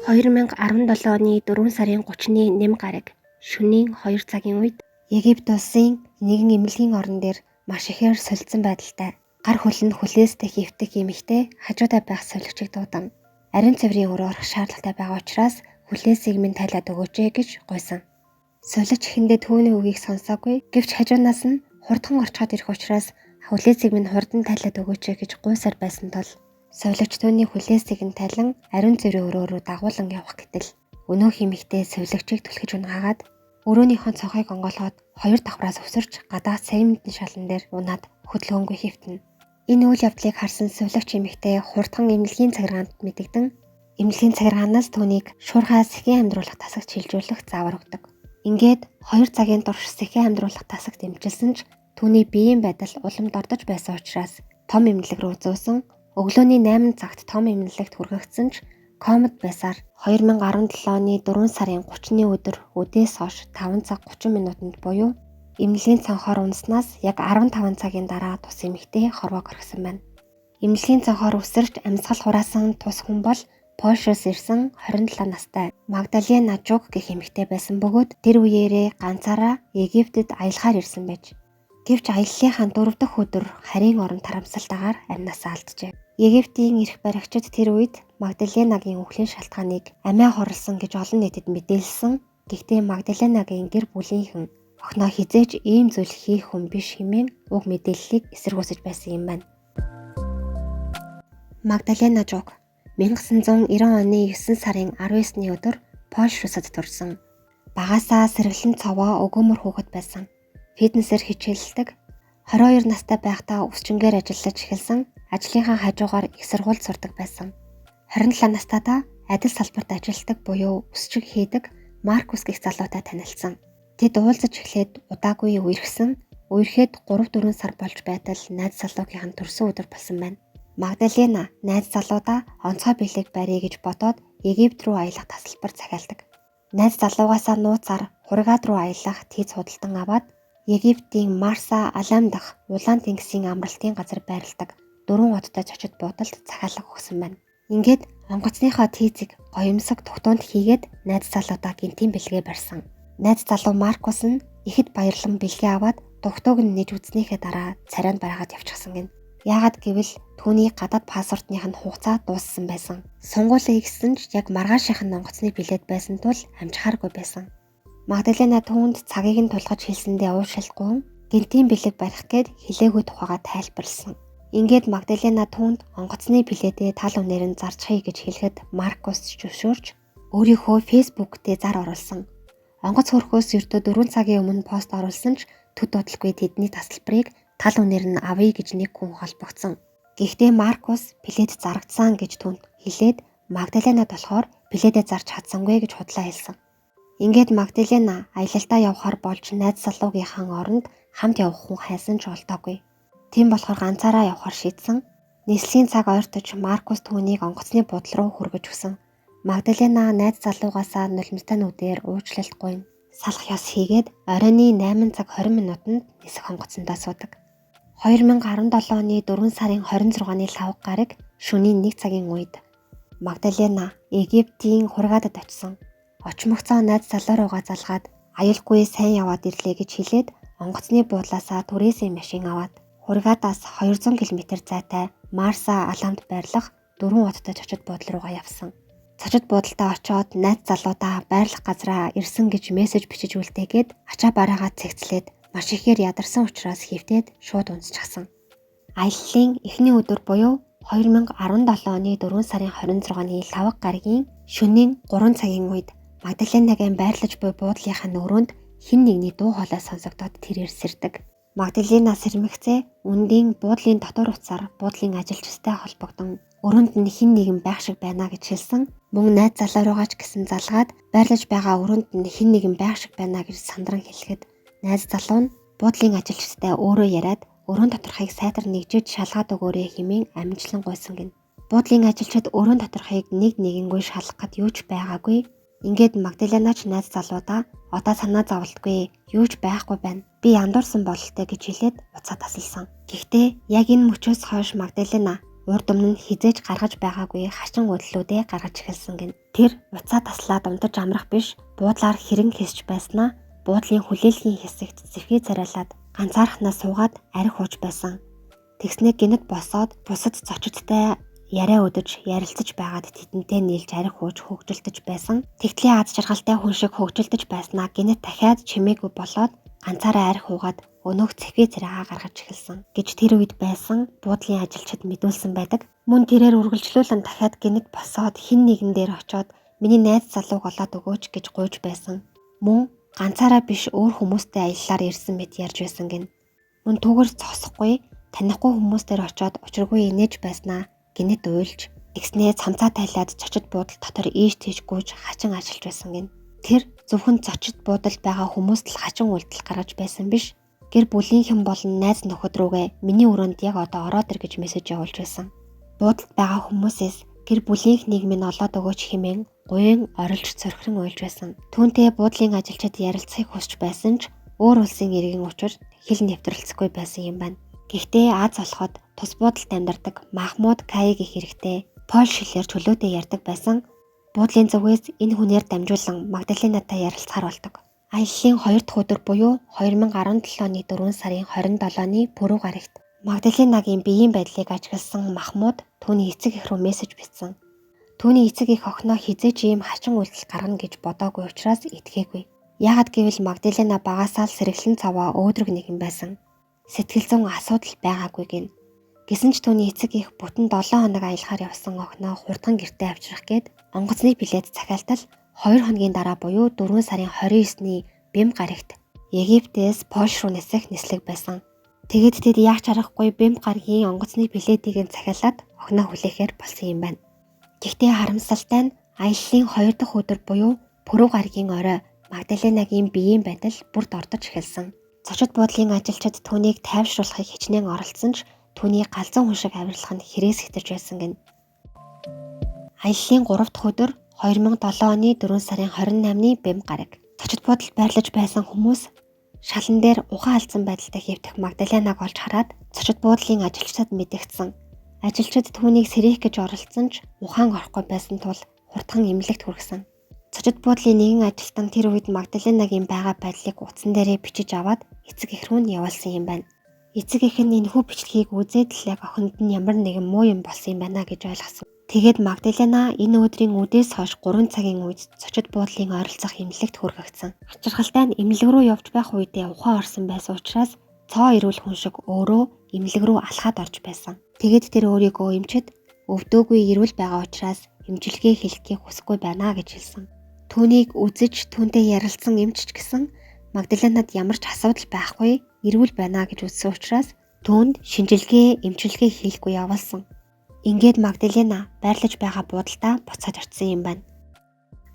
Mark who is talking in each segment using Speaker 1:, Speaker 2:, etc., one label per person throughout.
Speaker 1: 2017 оны 4 сарын 30-ны нэм гараг шөнийн 2 цагийн үед Египт улсын нэгэн эмнэлгийн орон дээр маш ихээр солилцсон байдалтай гар хөлөнд хүлээстэй хөвтөх эмэгтэй хажуудаа байх сувлагчийг дуудан ариун цэврийн өрөө орох шаардлагатай байгаа учраас хүлээсийг минь тайлаад өгөөч гэж гуйсан. Сувлагч ихэндээ түүний үгийг сонсоогүй гэвч хажуунаас нь хурдхан орчход ирэх учраас хүлээсийг минь хурдан тайлаад өгөөч гэж гуйсаар байсан тул сувлагч түүний хүлээсийг нь тайлан ариун цэврийн өрөө рүү дагуулan явах гэтэл өнөөх эмэгтэй сувлагчийг түлхэж унаагаад өрөөнийхөө цонхыг онгойлгоод хоёр давхраас өсөрч гадаа сая мэдэн шалан дээр унаад хөдөлгөөнгүй хэвтэнэ. Энэ үйл явдлыг харсан сувлагч эмэгтэй хурдхан эмнэлгийн цагиргаанд мэдэгдэн эмнэлгийн цагиргаанаас түүнийг шуурхай сэхийн амьдруулах тасагт шилжүүлэх заавар өгдөг. Ингээд 2 цагийн турш сэхийн амьдруулах тасагт эмчилсэн ч түүний биеийн байдал уламд ордож байсан учраас том эмнэлэг рүү зөөсөн. Өглөөний 8 цагт том эмнэлэгт хүргэгдсэн ч комод байсаар 2017 оны 4 сарын 30-ны өдөр өдөөс хойш 5 цаг 30 минутанд буюу эмнэлгийн цонхоор унаснаас яг 15 цагийн дараа тус эмэгтэй хорвоо гаргасан байна. Эмнэлгийн цонхоор өсөрч амьсгал хураасан тус хүн бол Польшоос ирсэн 27 настай Магдалена Жук гэх эмэгтэй байсан бөгөөд тэр үеэрээ ганцаараа Египтэд аялахаар ирсэн байж. Гэвч аяллахын 4 дахь өдөр харийн орон тарамсалтайгаар амнасаа алджээ. Египтийн эрх баригчид тэр үед Магдаленагийн үхлийн шалтгааныг амиа хорлсон гэж олон нийтэд мэдээлсэн. Гэхдээ Магдаленагийн гэр бүлийнхэн охиноо хизээж ийм зүйл хийх хүн биш хэмээн уг мэдээллийг эсэргүүцэж байсан юм байна. Магдалена Жук 1990 оны 9 сарын 19-ны өдөр Польш улсад төрсөн. Багаасаа сэргэлэн цовоо өгөөмөр хүүхэд байсан. Фитнесээр хичээлдэг. 22 настай байхдаа өсчингээр ажиллаж эхэлсэн. Ажлынхаа хажуугаар их сургуульд сурдаг байсан. 27 настайдаа адил салбарт ажилладаг буюу өсчиг хийдэг Маркус гэх залуутай танилцсан. Тэд уулзаж эхлээд удаагүй үерхсэн. Үерхэд 3-4 сар болж байтал найз залуугийн төрсөн өдөр болсон байна. Магдалена найз залуудаа онцгой бэлэг барья гэж бодоод Египт рүү аялах тасалбар захиалдаг. Найз залуугаасаа нууцаар Хургад руу аялах тийц худалдан аваад Египтийн Марса Алам дахь улаан тэнгисийн амралтын газар байрладаг 4 одтой зочид буудалд захиалга өгсөн байна. Ингээд онгоцныхоо тийцийг гоёмсог тогтоонд хийгээд найз залуудаа гинтийн бэлгээ барьсан. Найз залуу Маркус нь ихэд баярлан бэлгээ аваад дугтууг нь нэж үзнийхээ дараа царайнд бариагаад явчихсан гин. Яагаад гэвэл түүний гадаад паспортных нь хугацаа дууссан байсан. Сунгуулаа хийсэн ч яг маргаашийнх нь онгоцны билет байсан тул амжихааргүй байсан. Магдалена түүнд цагийг нь тулгаж хэлсэндээ уушилгүй гинтийн бэлэг барих гээд хэлээгүй тухайга тайлбарлсан. Ингээд Магдалена түүнд онгоцны билетээ тал үнээр нь зарчихъя гэж хэлэхэд Маркус зөвшөөрч өөрийнхөө фэйсбүүк дээр зар оруулсан. Онгоц хөрхөөс ердөө 4 цагийн өмнө пост оруулсан ч төд бодлогүй тэдний тасалбарыг тал үнээр нь авъя гэж нэг хүн холбогдсон. Гэхдээ Маркус билет зарагдсан гэж түүнд хэлээд Магдаленад болохоор билетээ зарж чадсангүй гэж худлаа хэлсэн. Ингээд Магдалена аялалтаа явахаар болж найз залуугийнхаа оронд хамт явах хүн хайсан ч олдоогүй. Тийм болохоор ганцаараа явахаар шийдсэн. Нийслэлийн цаг ойртож Маркус түүнийг онгоцны буудлын руу хүргэж өгсөн. Магдалена найз залуугаасаа нулимстай нүдээр уучлалт гуйна. Салах ёс хийгээд оройны 8 цаг 20 минутанд нисэх онгоцондоо суудаг. 2017 оны 4 сарын 26-ны 5 гараг шөнийн 1 цагийн үед Магдалена Египтийн Хургадад очсон. Очмогцоо найз залуу руугаа залгаад аюулгүй сайн яваад ирлээ гэж хэлээд онгоцны буудлаасаа түрээсийн машин аваад Хургадаас 200 км зайтай Марса Аламд байрлах 4 удаатай зочид буудлын руугаа явсан. Зочид буудалтаа очоод найз залуудаа байрлах газраа ирсэн гэж мессеж бичиж үлдээгээд ачаа бараагаа цэгцлээд маш ихээр ядарсан учраас хөвтөөд шууд унсчихсан. Аяллаа эхний өдөр буюу 2017 оны 4 сарын 26-ны 5 гарагийн шөнийн 3 цагийн үед Магдаленагийн байрлаж буй буудлынхаа нөрөөнд хэн нэгний дуу хоолой сонсогдоод тэрээр сэрдэг. Магдалена сэрмэгцээ үндийн буудлын дотор утсаар буудлын ажилчтай холбогдсон өрөөнд нь хэн нэгэн байх шиг байна гэж хэлсэн. Мөн найз залуу руугаа ч гэсэн залгаад байрлаж байгаа өрөөнд нь хэн нэгэн байх шиг байна гэж сандран хэлэхэд найз залуу нь буудлын ажилчтай өөрөө яриад өрөөнд доторхыг сайтар нэгжиж шалгаад өгөөрэй хэмээн амжилтлан гуйсан гин. Буудлын ажилчид өрөөнд доторхыг нэг нэгэнгүй шалгах гэд юу ч байгаагүй. Ингээд Магдалена ч найз залуудаа одоо санаа зовлтгүй юу ч байхгүй байна. Би андуурсан бололтой гэж хэлээд уцаа тасалсан. Гэхдээ яг энэ мөчөөс хойш Магдалена Урд өмнө нь хизээж гаргаж байгаагүй хачин уудлуудээ гаргаж эхэлсэн гин. Тэр уцаа таслаад унтаж амрах биш, буудлаар хэрэн хэсч байснаа буудлын хүлээлгийн хэсэгт зэвхий царайлаад ганцаархнаа суугаад арх ууж байсан. Тэгснээ гинэт босоод бусад зочидтой яриа өдөж ярилцаж байгаад тэдэнтэй нийлж арх ууж хөгжилтөж байсан. Тэгтлийн аз жаргалтай хүн шиг хөгжилтөж байснаа гинэт дахиад чимээгүй болоод ганцаараа арх уугаад өнөөх зэвхий царайгаа гаргаж эхэлсэн гэж тэр үед байсан буудлын ажилчид мэдүүлсэн байдаг. Мөн тэрээр үргэлжлүүлэн дахиад гинэт босоод хин нэгэн дээр очоод миний найз залууг олоод өгөөч гэж гуйж байсан. Мөн ганцаараа биш өөр хүмүүстэй аяллаар ирсэн мэт ярьж байсан гин. Мөн түүгээр зогсохгүй танихгүй хүмүүстээр очоод учиргүй инээж байснаа гинэт уйлж тэгснээ цамцаа тайлаад зочид буудал дотор ийш тийш гүйж хачин ажиллаж байсан гин. Тэр зөвхөн зочид буудалд байгаа хүмүүст л хачин үйлдэл гаргаж байсан биш. Гэр бүлийнхэн болон найз нөхөд рүүгээ миний өрөөнд яг одоо ороод ир гэж мессеж явуулж байсан. Буудалд байгаа хүмүүсээс гэр бүлийнхнийг минь олоод өгөөч хэмээн гуйн орилж цорхирон уйлж байсан. Түүнтэй буудлын ажилчид ярилцахыг хүсч байсан ч өөр улсын иргэн учир хэл нэвтрэлцэхгүй байсан юм байна. Гэхдээ Аз болоход тус буудалд амьдардаг Махмуд Кай гэх хэрэгтэй Польш хэлээр чөлөөтэй ярьдаг байсан. Буудлын зүгээс энэ хүнээр дамжуулан Магдаленатай ярилцахаар болдог. Аяллаа 2 дахь өдөр буюу 2017 оны 4 сарын 27-ны пүрэв гарагт Магдаленагийн биеийн байдлыг ажигласан Махмуд түүний эцэг эх рүү мессеж бичсэн. Түүний эцэг эх охиноо хизээч ийм хачин үйлдэл гаргана гэж бодоогүй учраас итгээгүй. Яагад гэвэл Магдалена багасаа л сэргэлэн цаваа өөдрөг нэгэн байсан. Сэтгэл зүйн асуудал байгаагүй гин. Гэсэн ч түүний эцэг эх бүтэн 7 хоног аялахаар явсан охиноо хурдхан гэртээ авчрах гээд онгоцны билет захиалтал 2 хоногийн дараа буюу 4 сарын 29-ний Бэм гарагт Египтээс Польш руу нисэх нислэг байсан. Тэгэд тэд яах чаргагүй Бэм гарагийн онгоцны билетийг нь захиалаад охиноо хүлээхээр болсон юм байна. Гэхдээ харамсалтай нь аяллаа 2 дахь өдөр буюу пүрэв гарагийн орой Магдаленагийн биеийн байдал бүрд ордож эхэлсэн. Зочид буудлын ажилчид түүнийг тайвшруулахыг хичнээн оролцсон ч түүний галзуу хүн шиг авирлах нь хэрэгс хэтэрж байсан гин. Аяллаа 3 дахь өдөр 2007 оны 4 сарын 28-ны Бэм гараг. Зочид буудалд байрлаж байсан хүмүүс шалан дээр ухаан алдсан байдалтай хэвтэх Магдаленаг олж хараад зочид буудлын ажилчдад мэдэгдсэн. Ажилчид түүнийг сэрэх гэж оролцсон ч ухаан орохгүй байсан тул хурдхан эмнэлэгт хүргэсэн. Зочид буудлын нэгэн ажилтан тэр үед Магдаленагийн байгаа байдлыг утсан дээрээ бичиж аваад эцэг эх рүү нь явуулсан юм байна. Эцэг эх нь энэхүү бичлэгийг үзээд л яг охинд нь ямар нэгэн муу юм болсон юм байна гэж ойлгосон. Тэгээд Магдалена энэ өдрийн үдээс хойш 3 цагийн үед зочид буудлын ойролцох эмнэлэгт хүргэгдсэн. Ачирхалтай нь эмнэлэг рүү явж байх үедээ ухаан орсон байсан учраас цоо ирүүл хүн шиг өөрөө эмнэлэг рүү алхаад орж байсан. Тэгээд тэр өөрийгөө эмчид өвдөөгүй ирүүл байгаа учраас эмчилгээ хийхийг хүсэхгүй байна гэж хэлсэн. Түүнийг үзэж түүнтэй ярилцсан эмч ч гэсэн Магдаленад ямар ч асуудал байхгүй ирүүл байна гэж үзсэн учраас түүнд шинжилгээ эмчилгээ хийхгүй явуулсан. Ингээд Магдалена байрлаж байгаа буудалдаа буцаад очсон юм байна.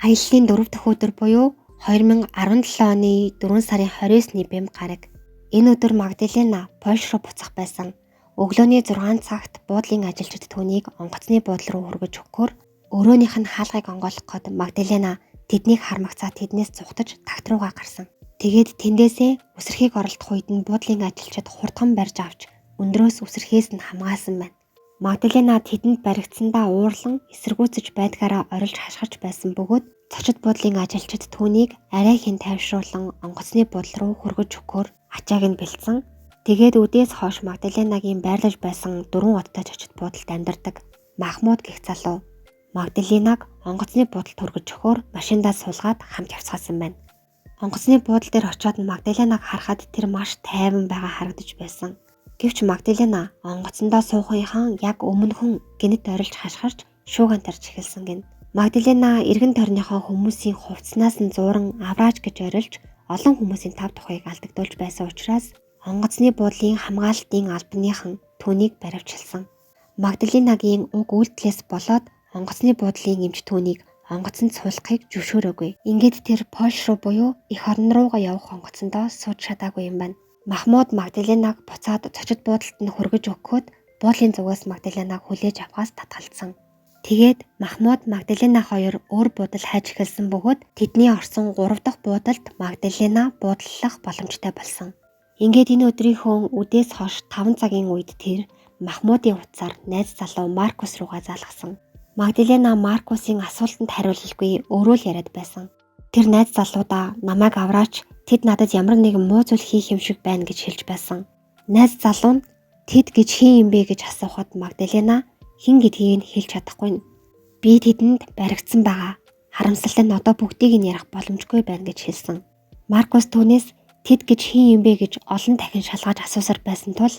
Speaker 1: Аяллаа 4 дахь өдөр буюу 2017 оны 4 сарын 29-ний Бэм гараг. Энэ өдөр Магдалена Польш руу буцах байсан. Өглөөний 6 цагт буудлын ажилчид түүнийг онгоцны буудлын руу хүргэж өгөхөөр өрөөнийх нь хаалгыг онгойлгох гээд Магдалена тэднийг хармагцаа тэднээс цухтаж тагт руугаа гарсан. Тэгээд тэндээсээ үсрэхийг оролдох үед нь буудлын ажилчид хурдхан барьж авч өндрөөс үсрэхээс нь хамгаалсан байна. Магдалена тэдэнд баригдсандаа уурлан эсэргүүцэж байдгаараа орилж хашгирч байсан бөгөөд зочид буудлын ажилчид түүнийг арай хэн тайвшруулан онгоцны буудлын руу хүргэж өгөхөөр ачааг нь бэлдсэн. Тэгээд үдээс хойш Магдаленагийн байрлаж байсан 4 удаа зочид буудалд амьдардаг Махмуд гэх залуу Магдаленаг онгоцны буудалд хүргэж өгөхөөр машиндаа суулгаад хамт явцгаасан байна. Онгоцны буудал дээр очиод Магдаленаг харахад тэр маш тайван байгаа харагдаж байсан. Гэвч Магдалена онгоцондоо суухынхан яг өмнөхөн гинэт орилж хашгирч шууган тарж эхэлсэн гин. Магдалена эргэн тойрныхоо хүмүүсийн хувцснаас нь зууран аврааж гэж орилж олон хүмүүсийн тав тухайг алдагдуулж байсан учраас онгоцны буудлын хамгаалтын албаныхан түүнийг баривчилсан. Магдаленагийн уг үйлдэлээс болоод онгоцны буудлын эмч түүнийг онгоцонд суулгахыг зөвшөөрөөгүй. Ингээд тэр Польш руу буюу эх орн руугаа явах онгоцондоо сууж чадаагүй юм байна. Махмуд Магдаленаг буцаад зочид буудалд нь хүргэж өгөхөд буудлын зүгээс Магдаленаг хүлээж авахаас татгалцсан. Тэгээд Махмуд Магдалена хоёр өөр буудал хайж эхэлсэн бөгөөд тэдний орсон 3 дахь буудалд Магдалена буудлах боломжтой болсон. Ингээд энэ өдрийнхөө үдээс хойш 5 цагийн үед тэр Махмуудын утсаар найз залуу Маркус руугаа залгасан. Магдалена Маркусын асуултанд хариулалгүй өөрөө л яриад байсан. Тэр найз залуудаа намайг авраач, тэд надад ямар нэгэн муу зүйл хийх юм шиг байна гэж хэлж байсан. Найз залуу нь тэд гэж хин юм бэ гэж асуухад Магдалена хин гэдгийг нь хэлж чадахгүй. Би тэдэнд баригдсан байгаа. Харамсалтай нь одоо бүгдийг нь ярих боломжгүй байна гэж хэлсэн. Маркус түүнээс тэд гэж хин юм бэ гэж олон дахин шалгаж асуусаар байсан тул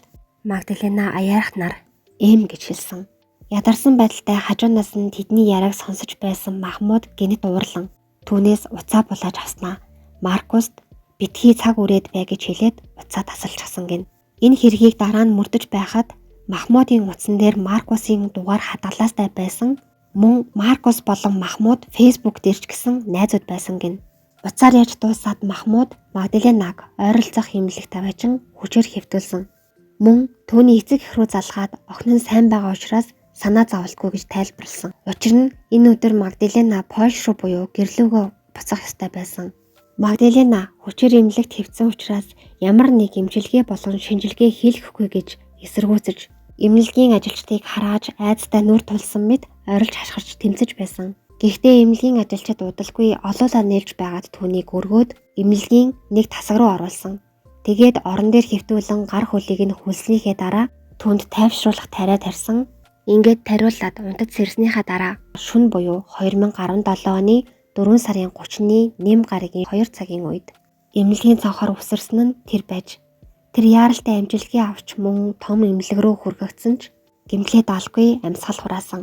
Speaker 1: Магдалена аяарахнаар эм гэж хэлсэн. Ядарсан байдалтай хажуунаас нь тэдний яриаг сонсож байсан Махмуд гэнэт уурлан түүнээс уцаа булааж авснаа. Маркуст битгий цаг үрээд бай гэж хэлээд уцаа тасалчихсан гин. Энэ хэргийг дараа нь мөрдөж байхад Махмудын утсан дээр Маркусын дугаар хадгалаастай байсан. Мөн Маркус болон Махмуд Facebook дээр ч гэсэн найзууд байсан гин. Уцаар яаж дуусаад Махмуд Магдаленаг ойролцох хэмнэлэг тавиачин хүчээр хэвтүүлсэн. Мөн түүний эцэг эх рүү залгаад охин нь сайн байгаа учраас санаа зовлтгүй гэж тайлбарлсан. Учир нь энэ өдөр Магдалена Польш руу буюу гэрлүүгөө буцах ёстой байсан. Магдалена хүчээр эмнэлэгт хэвтсэн учраас ямар нэг эмчилгээ болон шинжилгээ хийлгэхгүй гэж эсэргүүцэж эмнэлгийн ажилчдыг харааж айдастай нүр тулсан мэт орилж хашгирч тэмцэж байсан. Гэхдээ эмнэлгийн ажилчид удалгүй олоолаа нээлж байгаад түүнийг өргөөд эмнэлгийн нэг тасаг руу оруулсан. Тэгээд орон дээр хэвтүүлэн гар хөлийг нь хүлснийхээ дараа түүнд тайвшруулах тариа тарьсан. Ингээд тариулаад унтаж сэрснийхаа дараа шүн буюу 2017 оны 4 сарын 30-ны нэм гарагийн 2 цагийн үед эмнэлгийн цонхоор үсэрсэн нь тэр байж тэр яаралтай амжилтыг авч мөн том эмнэлэг рүү хүргэгдсэн ч гэмтлээ даалгүй амьсгал хураасан.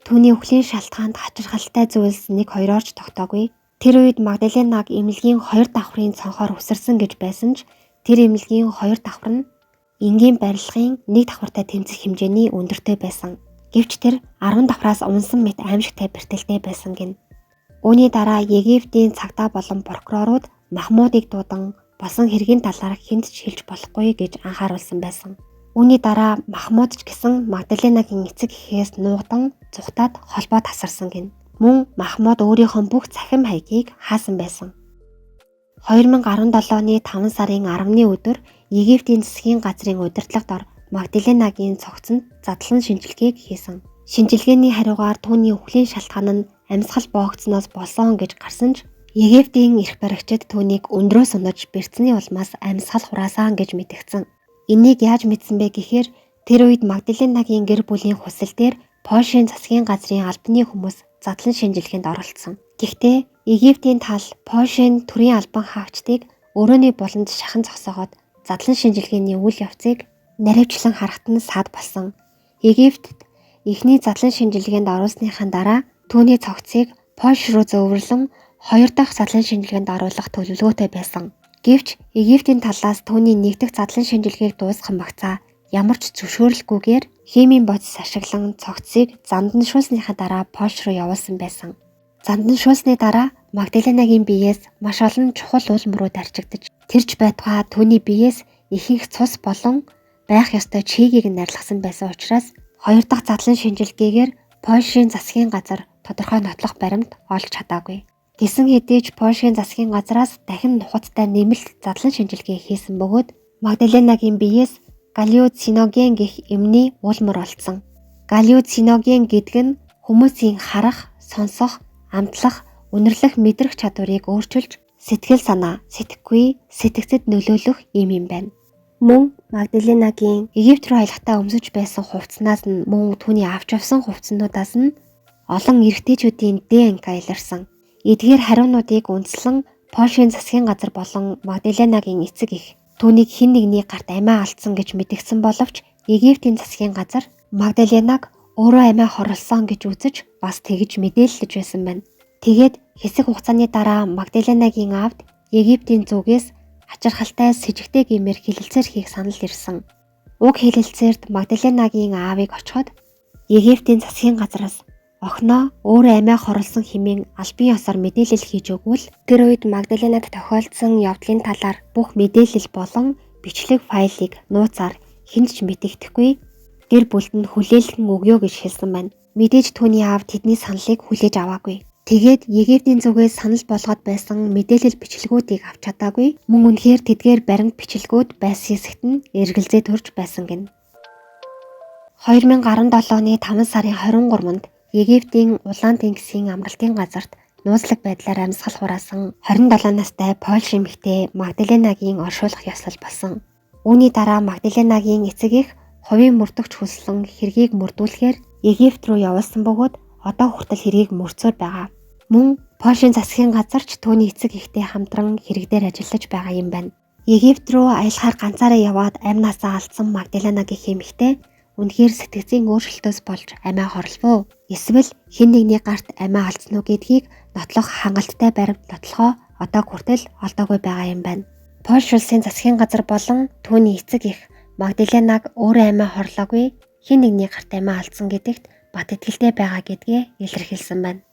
Speaker 1: Түүний өхлийн шалтгаанд хачирхалтай зүйлс 1-2-оор ч тогтоогүй. Тэр үед Магдаленаг эмнэлгийн 2 давхрын цонхоор үсэрсэн гэж байсан ч тэр эмнэлгийн 2 давхар нь энгийн барилгын 1 давхартай тэмцэх хэмжээний өндөртэй байсан. Гэвч тэр 10 давхраас унсан мэт аимшигтай бэртэлтэй байсан гин. Үүний дараа Египтийн цагдаа болон прокурорууд Махмудыг дуудан болсон хэргийн талаар хэнд ч хэлж болохгүй гэж анхааруулсан байсан. Үүний дараа Махмуд ч гэсэн Магдаленагийн эцэг эхээс нуугдан зүхтаад холбоо тасарсан гин. Мөн Махмуд өөрийнхөө бүх цахим хаягийг хаасан байсан. 2017 оны 5 сарын 10-ны өдөр Египтийн засгийн газрын удирдлагад ор Магдаленагийн цогцонд задлан шинжилгээг хийсэн. Шинжилгээний хариугаар түүний өхлийн шалтгаан нь амьсгал боогдсноос болсон гэж гарсан ч Египтийн эрх баригчид түүнийг өндрөөс унаж бэрцний улмаас амьсгал хураасан гэж мэдгдсэн. Энийг яаж мэдсэн бэ гэхээр тэр үед Магдаленагийн гэр бүлийн хүсэл дээр Польшийн засгийн газрын албаны хүмүүс задлан шинжилгээнд оролцсон. Гэхдээ Египтийн тал Польшийн төрийн албан хаагчдыг өрөөний буланд шахан зогсоогоод задлан шинжилгээний үйл явцыг наривчлан харахад нь саад болсон. Египтэд эхний задлан шинжилгээнд оруулсныхаа дараа түүний цогцыг Польш руу зөөвөрлөн 2 дахь задлан шинжилгээнд оруулах төлөвлөгөөтэй байсан. Гэвч Египтийн талаас түүний 1 дахь задлан шинжилгээг дуусгах багцаа ямар ч зөвшөөрлгүйгээр химийн бодис ашиглан цогцыг занданшуулсныхаа дараа Польш руу явуулсан байсан. Занданшуулсны дараа Магдаленагийн биеэс маш олон чухал уулмрууд арчигдаж тэрч байтугай түүний биеэс ихэнх цус болон байх ёстой чигийг нь арилгасан байсан учраас 2 дахь задлан шинжилгээгээр Польшийн засгийн газар тодорхой нотлох баримт олж чадаагүй. Гэсэн хэдий ч Польшийн засгийн газраас дахин нухацтай нэмэлт задлан шинжилгээ хийсэн бөгөөд Магдаленагийн биеэс галлюциноген гэх эмний уулмар олдсон. Галлюциноген гэдэг нь хүмүүсийн харах, сонсох, амтлах, үнэрлэх мэдрэх чадварыг өөрчилж сэтгэл санаа, сэтгэхгүй, сэтгцэд нөлөөлөх юм байна. Мөн Магдаленагийн Египт рүү аялахдаа өмсөж байсан хувцснаас нь мөн түүний авч явсан хувцснуудаас нь олон эрэгтэйчүүдийн ДНК илэрсэн. Эдгээр хариунуудыг үндэслэн Польшийн засгийн газар болон Магдаленагийн эцэг эх түүнийг хэн нэгний гарт амиа алдсан гэж мэдгдсэн боловч Египтийн засгийн газар Магдаленаг өөрөө амиа хорлсон гэж үзэж бас тэгж мэдээлэлж байсан байна. Тэгээд хэсэг хугацааны дараа Магдаленагийн аавд Египтийн зүгээс хачирхалтай с ิจ гтэй гэмээр хэлэлцээр хийх санал ирсэн. Уг хэлэлцээрд Магдаленагийн аавыг очиход Египтийн засгийн газраас охиноо өөрөө амиа хорлсон хэмээн албан ёсоор мэдээлэл хийж өгвөл тэр үед Магдаленад тохиолдсон явдлын талаар бүх мэдээлэл болон бичлэг файлыг нууцаар хэнд ч мэдэгдэхгүй гэр бүлд нь хүлээлгэн өгье гэж хэлсэн байна. Мэдээж түүний аав тэдний саналыг хүлээж аваагүй. Тэгээд Египтийн зүгээс санал болгоод байсан мэдээлэл бичлэгүүдийг авч чадаагүй. Мөн үнэхээр тэдгээр баримт бичлэгүүд байсан хэсэгт нь эргэлзээ төрж байсан гэнэ. 2017 оны 5 сарын 23-нд Египтийн Улаан тэнгисийн амралтын газарт нууцлаг байдлаар амьсгал хураасан 27 настай Польш эмэгтэй Магдаленагийн оршуулгах ёслол болсон. Үүний дараа Магдаленагийн эцэг эх хувийн мөрдөгч хүссэн хэргийг мөрдүүлэхээр Египт рүү явуулсан бөгөөд одоо хүртэл хэргийг мөрцөөр байгаа. Мөн Польшийн засгийн газарч түүний эцэг эхтэй хамтран хэрэг дээр ажиллаж байгаа юм байна. Египт рүү аялахаар ганцаараа яваад амь насаа алдсан Магдаленагийн эмэгтэй үнэхээр сэтгцийн өөрчлөлтөөс болж амиа хорлов уу? Эсвэл хэн нэгний гарт амиа алдсан уу гэдгийг нотлох хангалттай баримт нотлохоо одоо хүртэл олдоогүй байгаа юм байна. Польш улсын засгийн газар болон түүний эцэг эх Магдаленаг өөрөө амиа хорлоогүй хэн нэгний гарт амиа алдсан гэдэгт бат итгэлтэй байгаа гэдгээ илэрхийлсэн байна.